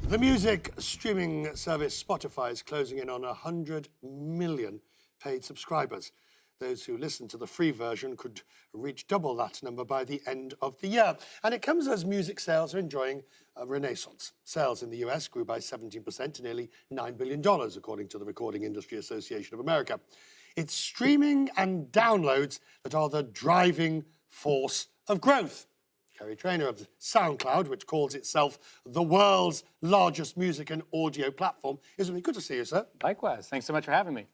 The music streaming service Spotify is closing in on 100 million paid subscribers. Those who listen to the free version could reach double that number by the end of the year. And it comes as music sales are enjoying a renaissance. Sales in the US grew by 17% to nearly $9 billion, according to the Recording Industry Association of America. It's streaming and downloads that are the driving force of growth. Kerry Trainer of SoundCloud, which calls itself the world's largest music and audio platform, is with me. Good to see you, sir. Likewise. Thanks so much for having me.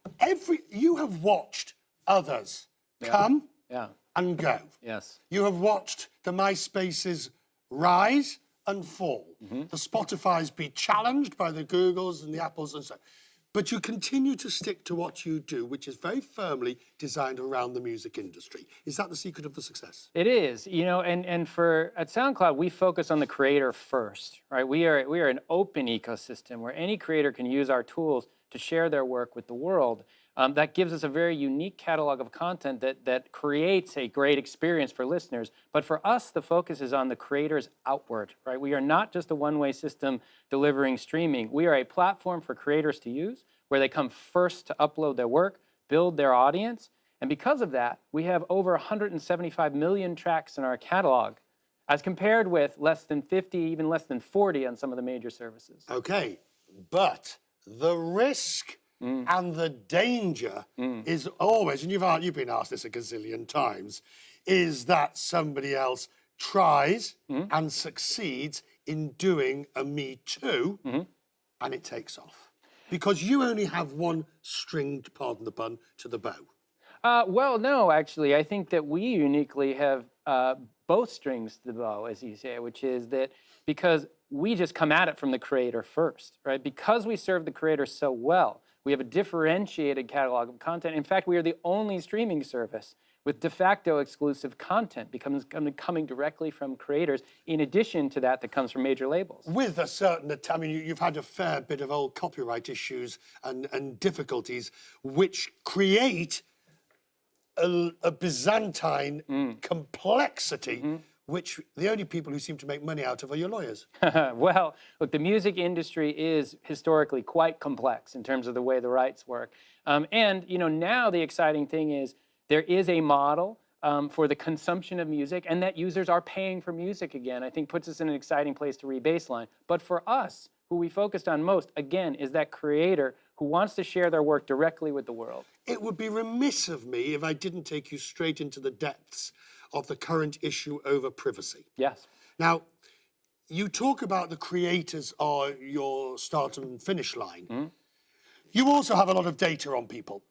You have watched others come and go. Yes. You have watched the MySpaces rise and fall. The Spotifys be challenged by the Googles and the Apples and so on. But you continue to stick to what you do, which is very firmly designed around the music industry. Is that the secret of the success? It is, you know, and at SoundCloud, we focus on the creator first, right? We are an open ecosystem where any creator can use our tools to share their work with the world. That gives us a very unique catalog of content that creates a great experience for listeners. But for us, the focus is on the creators outward, right? We are not just a one-way system delivering streaming. We are a platform for creators to use where they come first to upload their work, build their audience. And because of that, we have over 175 million tracks in our catalog, as compared with less than 50, even less than 40 on some of the major services. Okay, but the risk and the danger is always, and you've been asked this a gazillion times, is that somebody else tries and succeeds in doing a Me Too, and it takes off. Because you only have one string, pardon the pun, to the bow. Well, no, actually, I think that we uniquely have both strings to the bow, as you say, which is that because we just come at it from the creator first, right? Because we serve the creator so well, we have a differentiated catalog of content. In fact, we are the only streaming service with de facto exclusive content coming directly from creators, in addition to that comes from major labels. With a certain, I mean, you've had a fair bit of old copyright issues and difficulties, which create a Byzantine complexity, which the only people who seem to make money out of are your lawyers. Well, look, the music industry is historically quite complex in terms of the way the rights work. And, you know, now the exciting thing is there is a model for the consumption of music, and that users are paying for music again, I think puts us in an exciting place to re-baseline. But for us, who we focused on most, again, is that creator who wants to share their work directly with the world. It would be remiss of me if I didn't take you straight into the depths of the current issue over privacy. Yes. Now, you talk about the creators are your start and finish line. You also have a lot of data on people.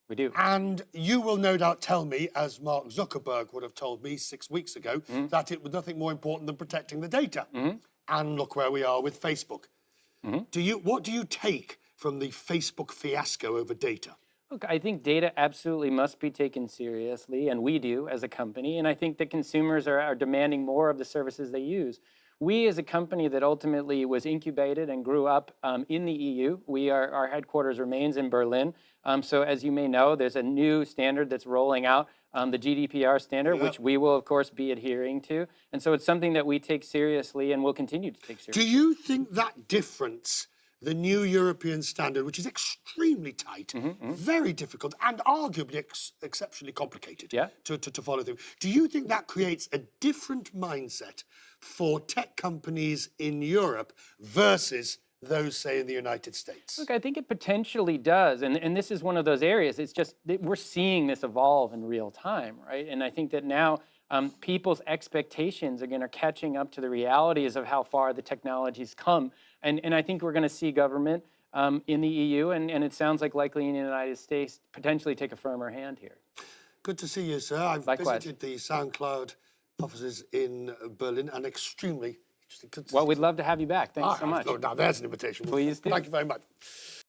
We do. And you will no doubt tell me, as Mark Zuckerberg would have told me 6 weeks ago, that it was nothing more important than protecting the data. And look where we are with Facebook. What do you take from the Facebook fiasco over data? Look, I think data absolutely must be taken seriously, and we do as a company, and I think that consumers are demanding more of the services they use. We, as a company that ultimately was incubated and grew up in the EU, our headquarters remains in Berlin. So as you may know, there's a new standard that's rolling out, the GDPR standard, which we will, of course, be adhering to. And so it's something that we take seriously and will continue to take seriously. Do you think that difference, the new European standard, which is extremely tight, very difficult, and arguably exceptionally complicated to follow through, do you think that creates a different mindset for tech companies in Europe versus those, say, in the United States? Look, I think it potentially does, and this is one of those areas. It's just that we're seeing this evolve in real time, right? And I think that now people's expectations are catching up to the realities of how far the technology's come. And I think we're going to see government in the EU, and it sounds like likely in the United States, potentially take a firmer hand here. Good to see you, sir. I've visited the SoundCloud offices in Berlin, and extremely interesting. Well, we'd love to have you back. Thanks so much. Now, there's an invitation. Please do. Thank you very much.